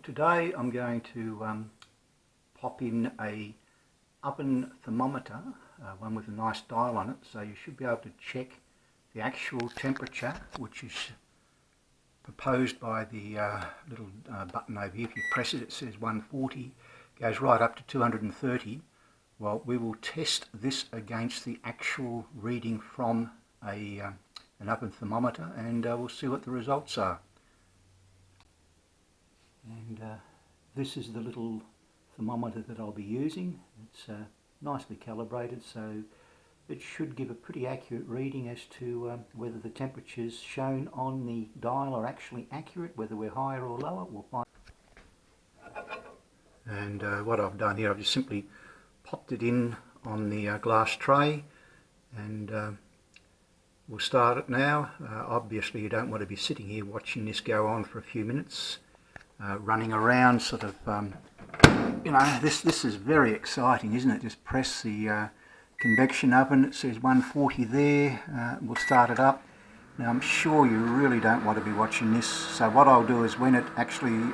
Today I'm going to pop in a oven thermometer, one with a nice dial on it, so you should be able to check the actual temperature, which is proposed by the little button over here. If you press it, it says 140, goes right up to 230. Well, we will test this against the actual reading from an oven thermometer, and we'll see what the results are. And this is the little thermometer that I'll be using. It's nicely calibrated, so it should give a pretty accurate reading as to whether the temperatures shown on the dial are actually accurate, whether we're higher or lower. We'll find. And what I've done here, I've just simply popped it in on the glass tray, and we'll start it now. Obviously you don't want to be sitting here watching this go on for a few minutes. Running around sort of, you know, this is very exciting, isn't it? Just press the convection oven, it says 140 there, we'll start it up. Now I'm sure you really don't want to be watching this, so what I'll do is when it actually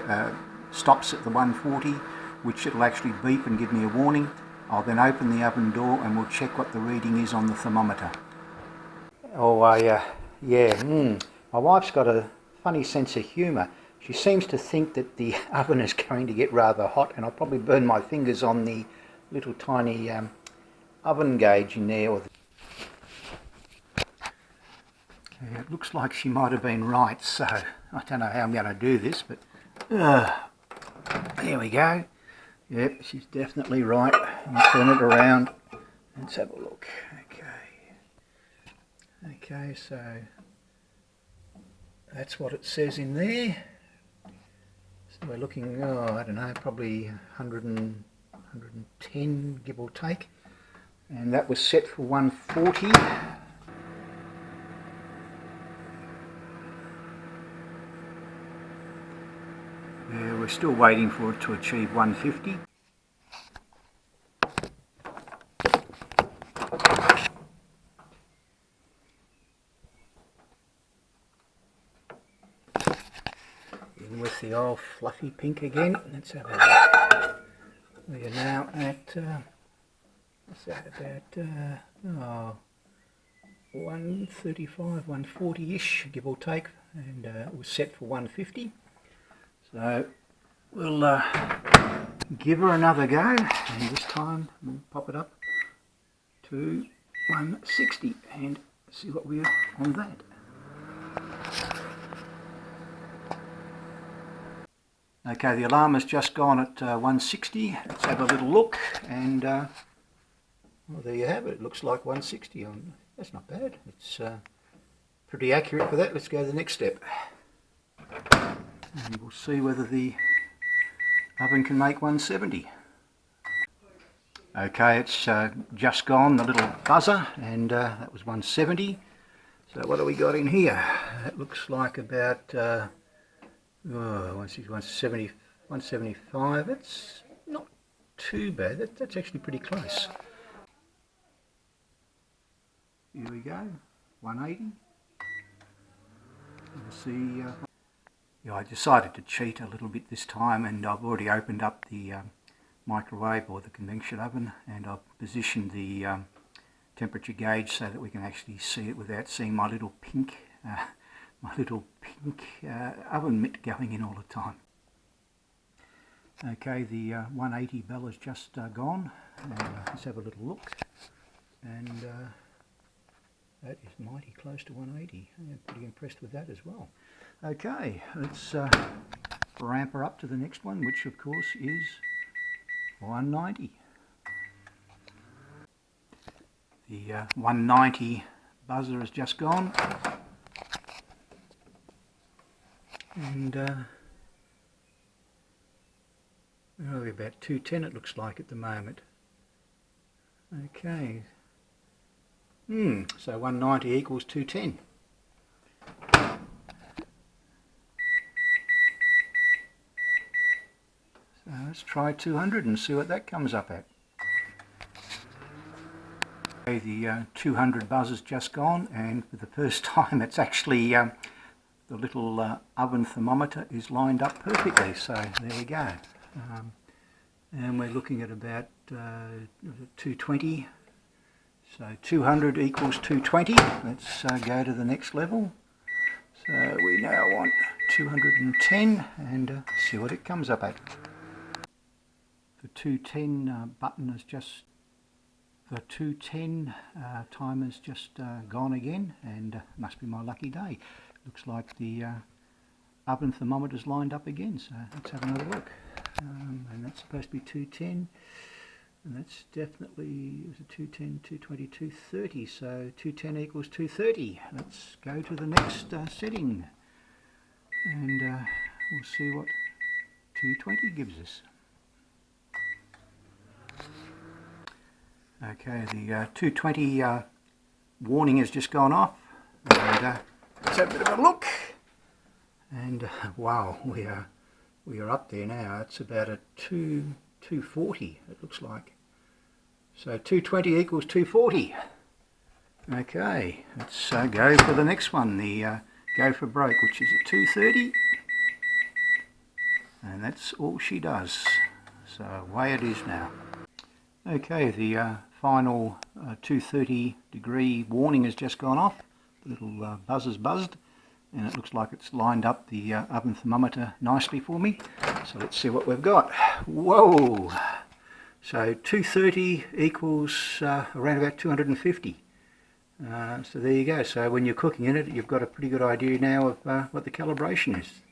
stops at the 140, which it'll actually beep and give me a warning, I'll then open the oven door and we'll check what the reading is on the thermometer. Oh yeah, my wife's got a funny sense of humour. She seems to think that the oven is going to get rather hot, and I'll probably burn my fingers on the little tiny oven gauge in there. Yeah, it looks like she might have been right, so I don't know how I'm going to do this, but there we go. Yep, she's definitely right. I'll turn it around. Let's have a look. Okay, so that's what it says in there. So we're looking, I don't know, probably 110, give or take. And that was set for 140. Yeah, we're still waiting for it to achieve 150. With the old fluffy pink again. Let's have a look. We are now at what's that, about 135, 140-ish, give or take, and it was set for 150. So we'll give her another go, and this time we'll pop it up to 160 and see what we're on that. Okay, the alarm has just gone at 160. Let's have a little look, and well, there you have it. It looks like 160. That's not bad. It's pretty accurate for that. Let's go to the next step, and we'll see whether the oven can make 170. Okay, it's just gone, the little buzzer, and that was 170. So what do we got in here? It looks like about 170, 175. That's not too bad. That's actually pretty close. Here we go, 180. We'll see. Yeah, I decided to cheat a little bit this time, and I've already opened up the microwave or the convection oven, and I've positioned the temperature gauge so that we can actually see it without seeing my little pink oven mitt going in all the time. Okay, the 180 bell has just gone, and let's have a little look, and that is mighty close to 180. I'm pretty impressed with that as well. Okay, let's ramp her up to the next one, which of course is 190. The 190 buzzer has just gone. And we're about 210 it looks like at the moment. Okay. So 190 equals 210. So let's try 200 and see what that comes up at. Okay, the 200 buzzer's just gone, and for the first time it's actually the little oven thermometer is lined up perfectly, so there we go. And we're looking at about 220, so 200 equals 220. Let's go to the next level. So we now want 210 and see what it comes up at. The 210 button is just, the 210 timer's just gone again, and must be my lucky day. Looks like the oven thermometer's lined up again, so let's have another look. And that's supposed to be 210, and that's definitely, it was a 210, 220, 230, so 210 equals 230. Let's go to the next setting, and we'll see what 220 gives us. Okay, the 220 warning has just gone off, and let's have a bit of a look. And wow, we are up there now. It's about a 240, it looks like. So 220 equals 240. Okay, let's go for the next one, the go for broke, which is a 230. And that's all she does. So away it is now. Okay, the final 230 degree warning has just gone off. The little buzzer's buzzed, and it looks like it's lined up the oven thermometer nicely for me. So let's see what we've got. Whoa! So 230 equals around about 250. So there you go. So when you're cooking in it, you've got a pretty good idea now of what the calibration is.